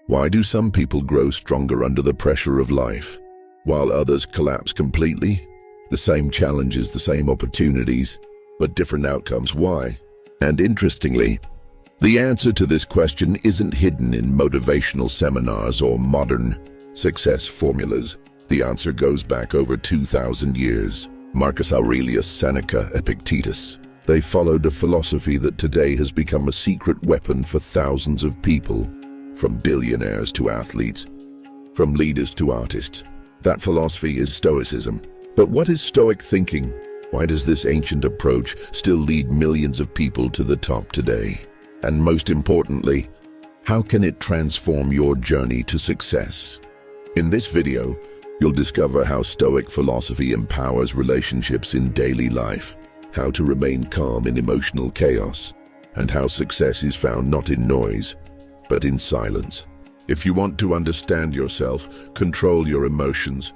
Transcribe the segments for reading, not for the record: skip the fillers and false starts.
Why do some people grow stronger under the pressure of life, while others collapse completely? The same challenges, the same opportunities, but different outcomes. Why? And interestingly, the answer to this question isn't hidden in motivational seminars or modern success formulas. The answer goes back over 2,000 years. Marcus Aurelius, Seneca, Epictetus. They followed a philosophy that today has become a secret weapon for thousands of people, from billionaires to athletes, from leaders to artists. That philosophy is Stoicism. But what is Stoic thinking? Why does this ancient approach still lead millions of people to the top today? And most importantly, how can it transform your journey to success? In this video, you'll discover how Stoic philosophy empowers relationships in daily life, how to remain calm in emotional chaos, and how success is found not in noise, but in silence. If you want to understand yourself, control your emotions,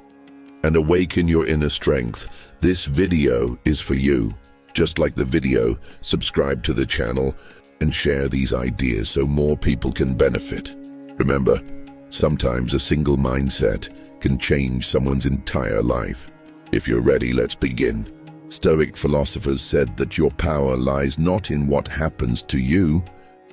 and awaken your inner strength, this video is for you. Just like the video, subscribe to the channel and share these ideas so more people can benefit. Remember, sometimes a single mindset can change someone's entire life. If you're ready, let's begin. Stoic philosophers said that your power lies not in what happens to you,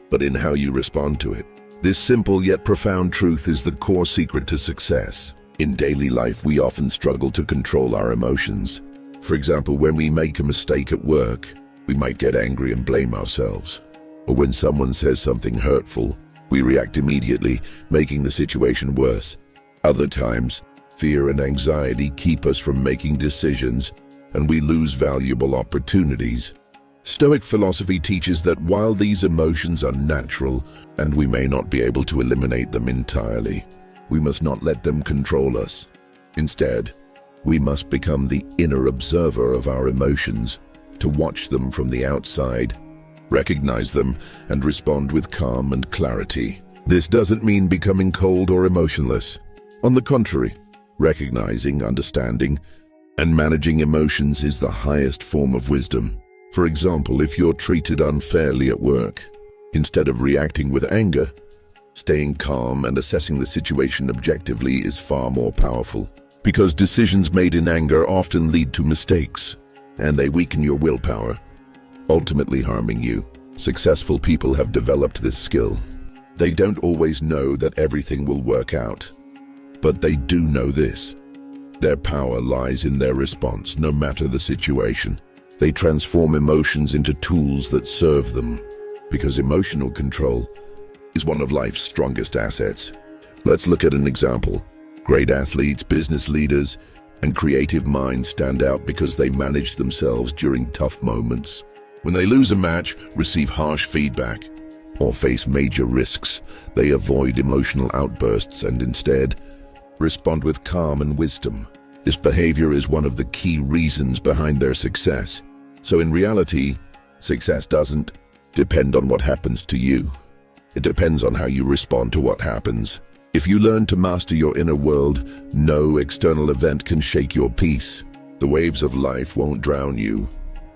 but in how you respond to it. This simple yet profound truth is the core secret to success. In daily life, we often struggle to control our emotions. For example, when we make a mistake at work, we might get angry and blame ourselves. Or when someone says something hurtful, we react immediately, making the situation worse. Other times, fear and anxiety keep us from making decisions, and we lose valuable opportunities. Stoic philosophy teaches that while these emotions are natural, and we may not be able to eliminate them entirely, we must not let them control us. Instead, we must become the inner observer of our emotions, to watch them from the outside, recognize them, and respond with calm and clarity. This doesn't mean becoming cold or emotionless. On the contrary, recognizing, understanding, and managing emotions is the highest form of wisdom. For example, if you're treated unfairly at work, instead of reacting with anger, staying calm and assessing the situation objectively is far more powerful. Because decisions made in anger often lead to mistakes, and they weaken your willpower, ultimately harming you. Successful people have developed this skill. They don't always know that everything will work out, but they do know this: their power lies in their response, no matter the situation. They transform emotions into tools that serve them, because emotional control is one of life's strongest assets. Let's look at an example. Great athletes, business leaders, and creative minds stand out because they manage themselves during tough moments. When they lose a match, receive harsh feedback, or face major risks, they avoid emotional outbursts and instead respond with calm and wisdom. This behavior is one of the key reasons behind their success. So in reality, success doesn't depend on what happens to you. It depends on how you respond to what happens. If you learn to master your inner world, no external event can shake your peace. The waves of life won't drown you.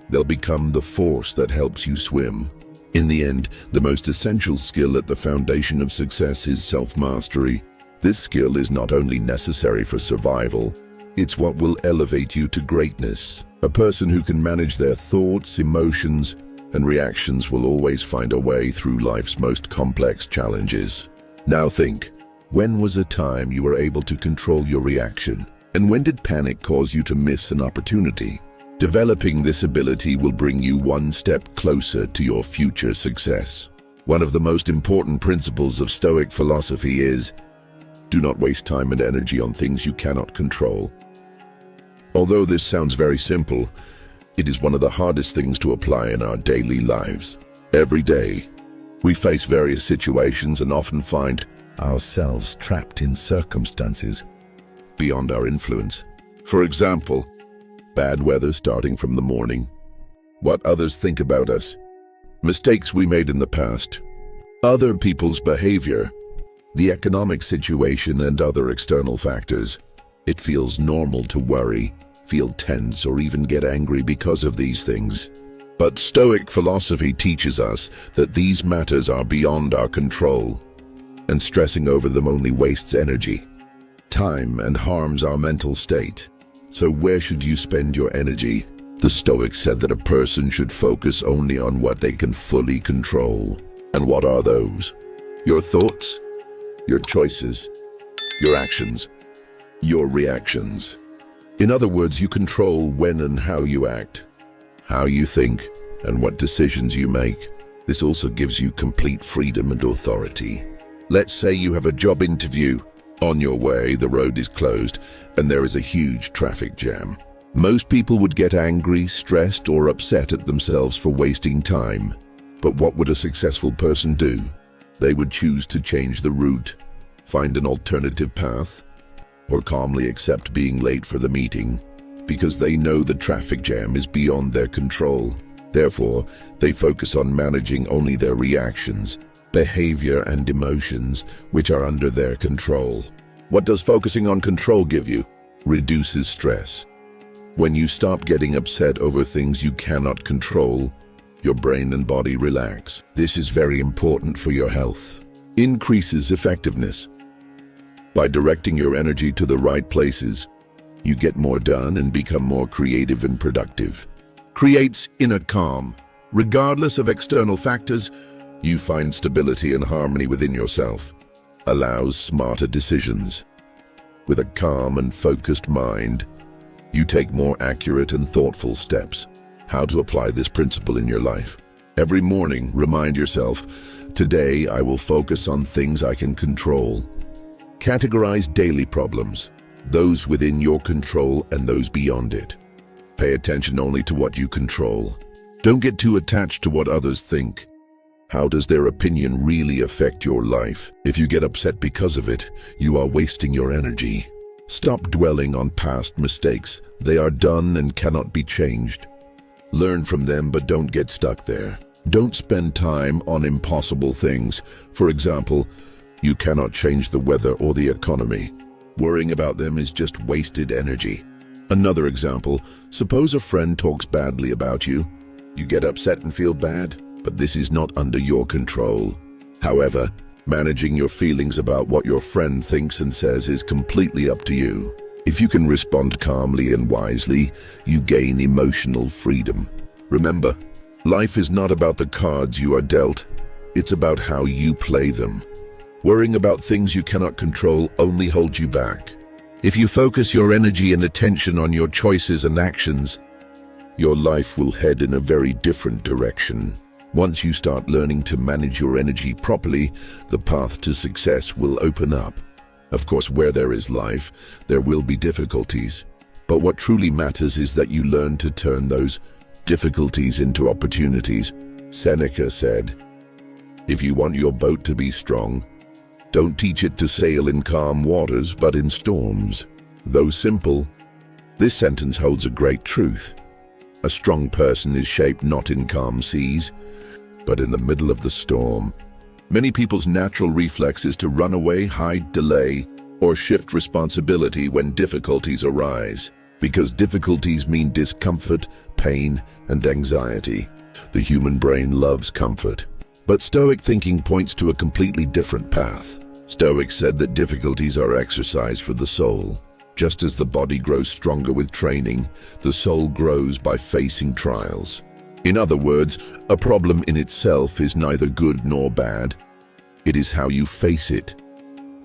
They'll become the force that helps you swim. In the end, the most essential skill at the foundation of success is self-mastery. This skill is not only necessary for survival, it's what will elevate you to greatness. A person who can manage their thoughts, emotions, and reactions will always find a way through life's most complex challenges. Now think, when was a time you were able to control your reaction? And when did panic cause you to miss an opportunity? Developing this ability will bring you one step closer to your future success. One of the most important principles of Stoic philosophy is, do not waste time and energy on things you cannot control. Although this sounds very simple, it is one of the hardest things to apply in our daily lives. Every day, we face various situations and often find ourselves trapped in circumstances beyond our influence. For example, bad weather starting from the morning, what others think about us, mistakes we made in the past, other people's behavior, the economic situation, and other external factors. It feels normal to worry, feel tense, or even get angry because of these things. But Stoic philosophy teaches us that these matters are beyond our control. and stressing over them only wastes energy, time, and harms our mental state. So where should you spend your energy? The Stoics said that a person should focus only on what they can fully control. And what are those? Your thoughts, your choices, your actions, your reactions. In other words, you control when and how you act, how you think, and what decisions you make. This also gives you complete freedom and authority. Let's say you have a job interview. On your way, the road is closed, and there is a huge traffic jam. Most people would get angry, stressed, or upset at themselves for wasting time. But what would a successful person do? They would choose to change the route, find an alternative path, or calmly accept being late for the meeting, because they know the traffic jam is beyond their control. Therefore, they focus on managing only their reactions, behavior, and emotions, which are under their control. What does focusing on control give you? Reduces stress. When you stop getting upset over things you cannot control, your brain and body relax. This is very important for your health. Increases effectiveness. By directing your energy to the right places, you get more done and become more creative and productive. Creates inner calm. Regardless of external factors, you find stability and harmony within yourself. Allows smarter decisions. With a calm and focused mind, you take more accurate and thoughtful steps. How to apply this principle in your life? Every morning, remind yourself, today I will focus on things I can control. Categorize daily problems, those within your control and those beyond it. Pay attention only to what you control. Don't get too attached to what others think. How does their opinion really affect your life? If you get upset because of it, you are wasting your energy. Stop dwelling on past mistakes. They are done and cannot be changed. Learn from them, but don't get stuck there. Don't spend time on impossible things. For example, you cannot change the weather or the economy. Worrying about them is just wasted energy. Another example, suppose a friend talks badly about you. You get upset and feel bad, but this is not under your control. However, managing your feelings about what your friend thinks and says is completely up to you. If you can respond calmly and wisely, you gain emotional freedom. Remember, life is not about the cards you are dealt. It's about how you play them. Worrying about things you cannot control only holds you back. If you focus your energy and attention on your choices and actions, your life will head in a very different direction. Once you start learning to manage your energy properly, the path to success will open up. Of course, where there is life, there will be difficulties. But what truly matters is that you learn to turn those difficulties into opportunities. Seneca said, "If you want your boat to be strong, don't teach it to sail in calm waters, but in storms." Though simple, this sentence holds a great truth. A strong person is shaped not in calm seas, but in the middle of the storm. Many people's natural reflex is to run away, hide, delay, or shift responsibility when difficulties arise, because difficulties mean discomfort, pain, and anxiety. The human brain loves comfort. But Stoic thinking points to a completely different path. Stoics said that difficulties are exercise for the soul. Just as the body grows stronger with training, the soul grows by facing trials. In other words, a problem in itself is neither good nor bad. It is how you face it,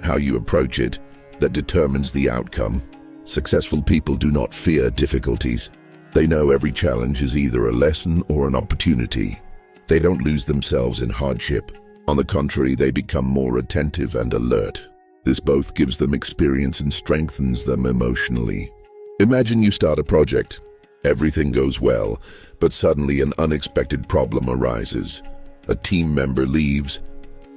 how you approach it, that determines the outcome. Successful people do not fear difficulties. They know every challenge is either a lesson or an opportunity. They don't lose themselves in hardship. On the contrary, they become more attentive and alert. This both gives them experience and strengthens them emotionally. Imagine you start a project. Everything goes well, but suddenly an unexpected problem arises. A team member leaves,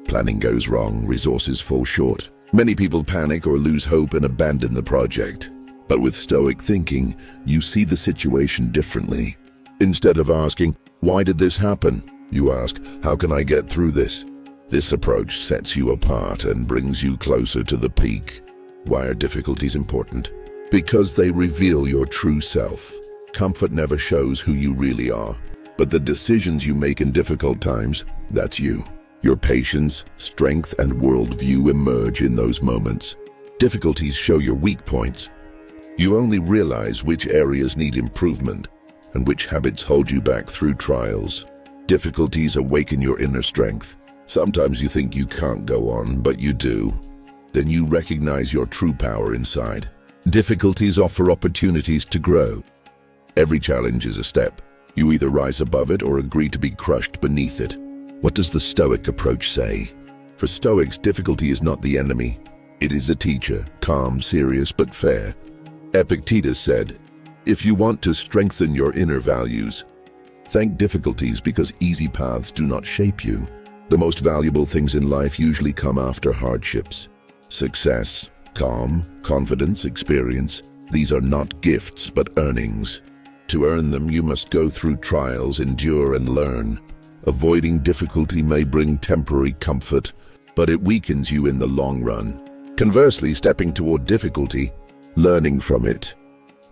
planning goes wrong, resources fall short. Many people panic or lose hope and abandon the project. But with Stoic thinking, you see the situation differently. Instead of asking, "Why did this happen?" you ask, "How can I get through this?" This approach sets you apart and brings you closer to the peak. Why are difficulties important? Because they reveal your true self. Comfort never shows who you really are, but the decisions you make in difficult times, that's you. Your patience, strength, and worldview emerge in those moments. Difficulties show your weak points. You only realize which areas need improvement and which habits hold you back through trials. Difficulties awaken your inner strength. Sometimes you think you can't go on, but you do. Then you recognize your true power inside. Difficulties offer opportunities to grow. Every challenge is a step. You either rise above it or agree to be crushed beneath it. What does the Stoic approach say? For Stoics, difficulty is not the enemy. It is a teacher, calm, serious, but fair. Epictetus said, "If you want to strengthen your inner values, thank difficulties because easy paths do not shape you." The most valuable things in life usually come after hardships. Success, calm, confidence, experience, these are not gifts but earnings. To earn them, you must go through trials, endure, and learn. Avoiding difficulty may bring temporary comfort, but it weakens you in the long run. Conversely, stepping toward difficulty, learning from it,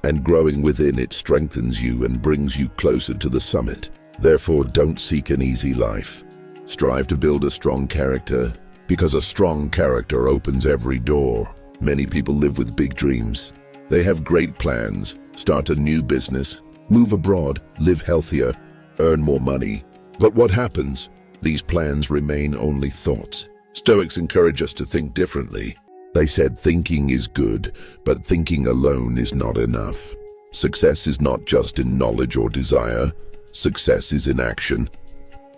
and growing within it strengthens you and brings you closer to the summit. Therefore, don't seek an easy life. Strive to build a strong character, because a strong character opens every door. Many people live with big dreams. They have great plans, start a new business, move abroad, live healthier, earn more money. But what happens? These plans remain only thoughts. Stoics encourage us to think differently. They said thinking is good, but thinking alone is not enough. Success is not just in knowledge or desire. Success is in action.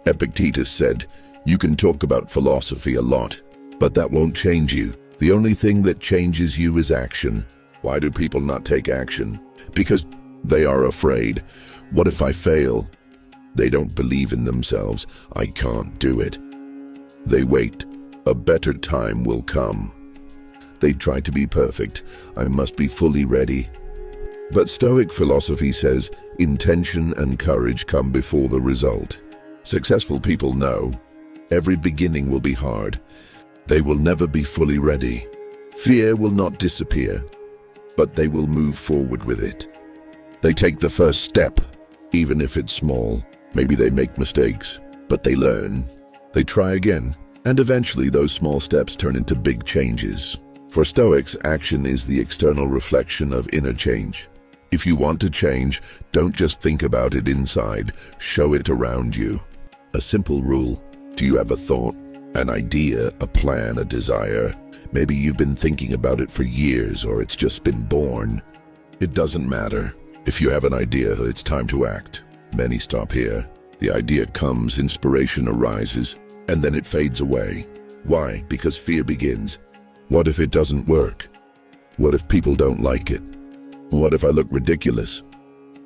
Epictetus said, "You can talk about philosophy a lot, but that won't change you. The only thing that changes you is action." Why do people not take action? Because they are afraid. What if I fail? They don't believe in themselves. I can't do it. They wait. A better time will come. They try to be perfect. I must be fully ready. But Stoic philosophy says intention and courage come before the result. Successful people know every beginning will be hard. They will never be fully ready. Fear will not disappear, but they will move forward with it. They take the first step, even if it's small. Maybe they make mistakes, but they learn. They try again, and eventually those small steps turn into big changes. For Stoics, action is the external reflection of inner change. If you want to change, don't just think about it inside, show it around you. A simple rule: do you have a thought, an idea, a plan, a desire? Maybe you've been thinking about it for years, or it's just been born. It doesn't matter. If you have an idea, it's time to act. Many stop here. The idea comes, inspiration arises, and then it fades away. Why? Because fear begins. What if it doesn't work? What if people don't like it? What if I look ridiculous?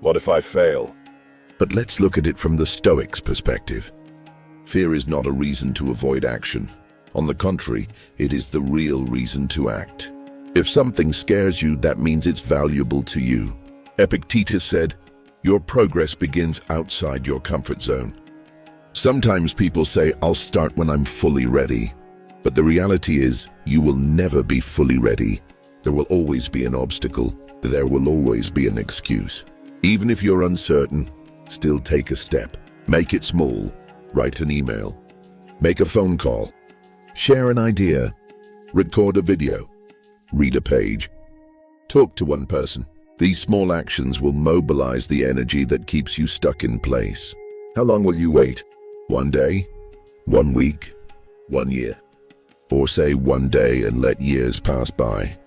What if I fail? But let's look at it from the Stoics' perspective. Fear is not a reason to avoid action. On the contrary, it is the real reason to act. If something scares you, that means it's valuable to you. Epictetus said, "Your progress begins outside your comfort zone." Sometimes people say, "I'll start when I'm fully ready." But the reality is, you will never be fully ready. There will always be an obstacle. There will always be an excuse. Even if you're uncertain, still take a step. Make it small. Write an email. Make a phone call. Share an idea. Record a video. Read a page. Talk to one person. These small actions will mobilize the energy that keeps you stuck in place. How long will you wait? 1 day? 1 week? 1 year? Or say 1 day and let years pass by?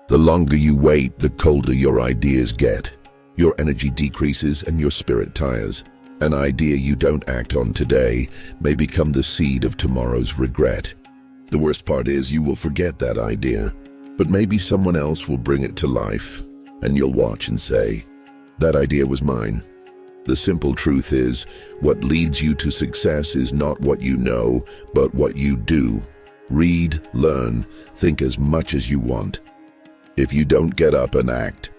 The longer you wait, the colder your ideas get. Your energy decreases and your spirit tires. An idea you don't act on today may become the seed of tomorrow's regret. The worst part is you will forget that idea, but maybe someone else will bring it to life, and you'll watch and say, "That idea was mine." The simple truth is, what leads you to success is not what you know, but what you do. Read, learn, think as much as you want. If you don't get up and act,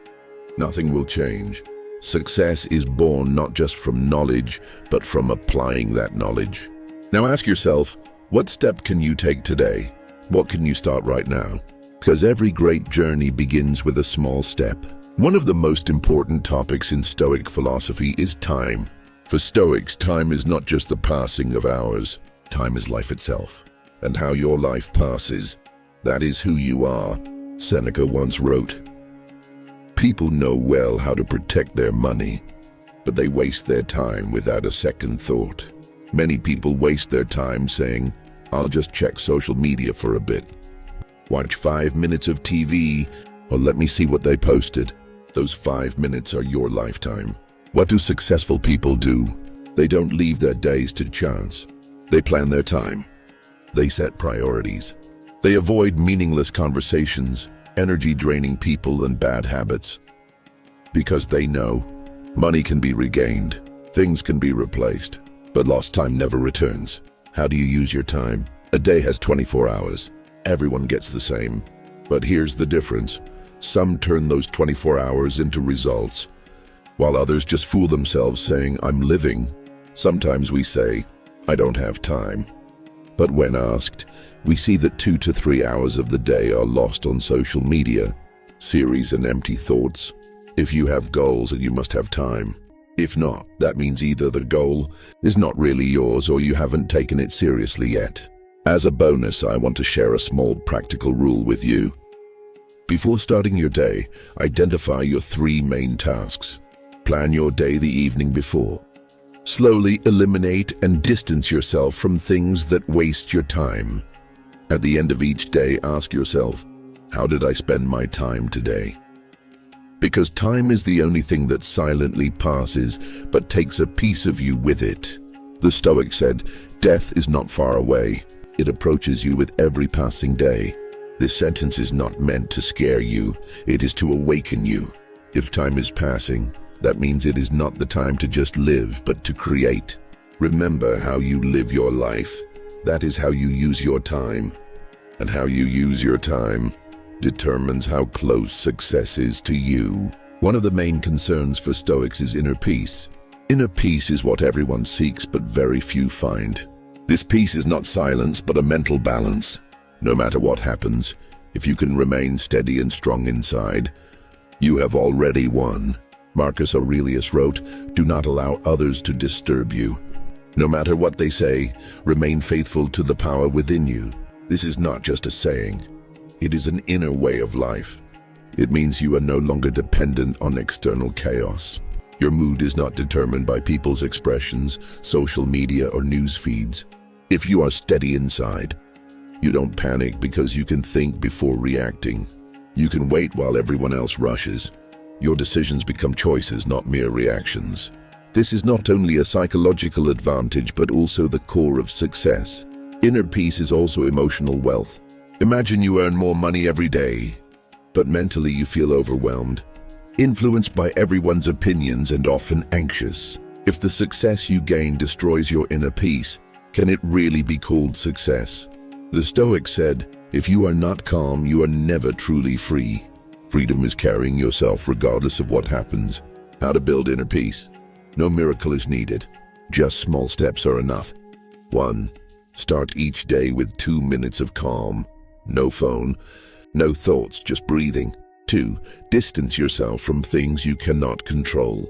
nothing will change. Success is born not just from knowledge, but from applying that knowledge. Now ask yourself, what step can you take today? What can you start right now? Because every great journey begins with a small step. One of the most important topics in Stoic philosophy is time. For Stoics, time is not just the passing of hours. Time is life itself, and how your life passes, that is who you are. Seneca once wrote, "People know well how to protect their money, but they waste their time without a second thought." Many people waste their time saying, "I'll just check social media for a bit. Watch 5 minutes of TV, or let me see what they posted." Those 5 minutes are your lifetime. What do successful people do? They don't leave their days to chance. They plan their time. They set priorities. They avoid meaningless conversations, energy-draining people, and bad habits. Because they know money can be regained, things can be replaced, but lost time never returns. How do you use your time? A day has 24 hours. Everyone gets the same. But here's the difference. Some turn those 24 hours into results, while others just fool themselves saying, "I'm living." Sometimes we say, "I don't have time." But when asked, we see that 2 to 3 hours of the day are lost on social media, series, and empty thoughts. If you have goals, you must have time. If not, that means either the goal is not really yours or you haven't taken it seriously yet. As a bonus, I want to share a small practical rule with you. Before starting your day, identify your 3 main tasks. Plan your day the evening before. Slowly eliminate and distance yourself from things that waste your time. At the end of each day, ask yourself, how did I spend my time today? Because time is the only thing that silently passes, but takes a piece of you with it. The Stoic said, "Death is not far away. It approaches you with every passing day." This sentence is not meant to scare you. It is to awaken you. If time is passing, that means it is not the time to just live, but to create. Remember how you live your life. That is how you use your time. And how you use your time determines how close success is to you. One of the main concerns for Stoics is inner peace. Inner peace is what everyone seeks, but very few find. This peace is not silence, but a mental balance. No matter what happens, if you can remain steady and strong inside, you have already won. Marcus Aurelius wrote, "Do not allow others to disturb you. No matter what they say, remain faithful to the power within you." This is not just a saying. It is an inner way of life. It means you are no longer dependent on external chaos. Your mood is not determined by people's expressions, social media, or news feeds. If you are steady inside, you don't panic because you can think before reacting. You can wait while everyone else rushes. Your decisions become choices, not mere reactions. This is not only a psychological advantage, but also the core of success. Inner peace is also emotional wealth. Imagine you earn more money every day, but mentally you feel overwhelmed, influenced by everyone's opinions and often anxious. If the success you gain destroys your inner peace, can it really be called success? The Stoic said, "If you are not calm, you are never truly free." Freedom is carrying yourself regardless of what happens. How to build inner peace? No miracle is needed. Just small steps are enough. 1. Start each day with 2 minutes of calm. No phone, no thoughts, just breathing. 2. Distance yourself from things you cannot control.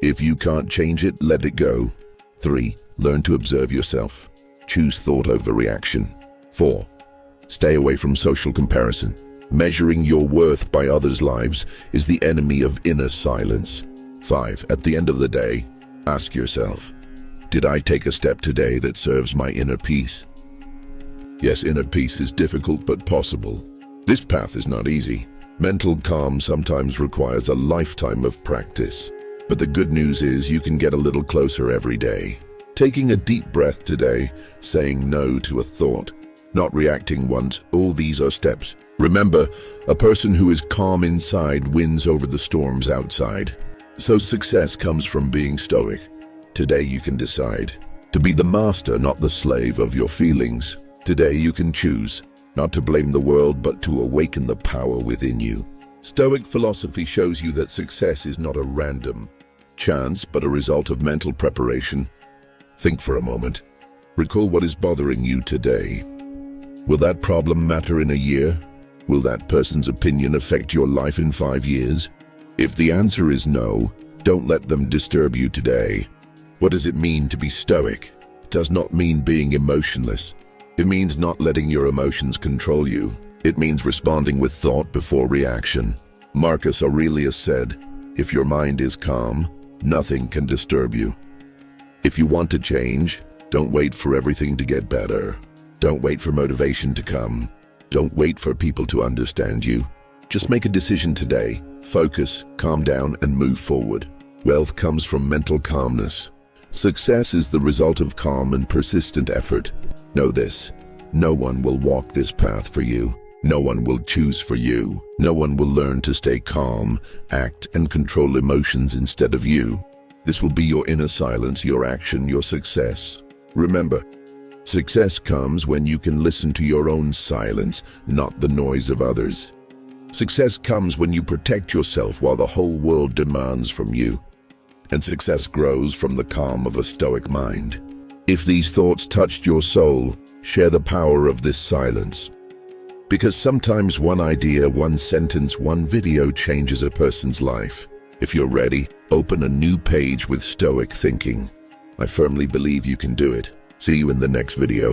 If you can't change it, let it go. 3. Learn to observe yourself. Choose thought over reaction. 4. Stay away from social comparison. Measuring your worth by others' lives is the enemy of inner silence. 5. At the end of the day, ask yourself, did I take a step today that serves my inner peace? Yes, inner peace is difficult but possible. This path is not easy. Mental calm sometimes requires a lifetime of practice. But the good news is you can get a little closer every day. Taking a deep breath today, saying no to a thought, not reacting once, all these are steps. Remember, a person who is calm inside wins over the storms outside. So success comes from being stoic. Today you can decide to be the master, not the slave of your feelings. Today you can choose not to blame the world, but to awaken the power within you. Stoic philosophy shows you that success is not a random chance, but a result of mental preparation. Think for a moment. Recall what is bothering you today. Will that problem matter in a year? Will that person's opinion affect your life in 5 years? If the answer is no, don't let them disturb you today. What does it mean to be stoic? does not mean being emotionless. It means not letting your emotions control you. It means responding with thought before reaction. Marcus Aurelius said, "If your mind is calm, nothing can disturb you." If you want to change, don't wait for everything to get better. Don't wait for motivation to come. Don't wait for people to understand you. Just make a decision today. Focus, calm down, and move forward. Wealth comes from mental calmness. Success is the result of calm and persistent effort. Know this: no one will walk this path for you. No one will choose for you. No one will learn to stay calm, act, and control emotions instead of you. This will be your inner silence, your action, your success. Remember, success comes when you can listen to your own silence, not the noise of others. Success comes when you protect yourself while the whole world demands from you. And success grows from the calm of a Stoic mind. If these thoughts touched your soul, share the power of this silence. Because sometimes one idea, one sentence, one video changes a person's life. If you're ready, open a new page with Stoic thinking. I firmly believe you can do it. See you in the next video.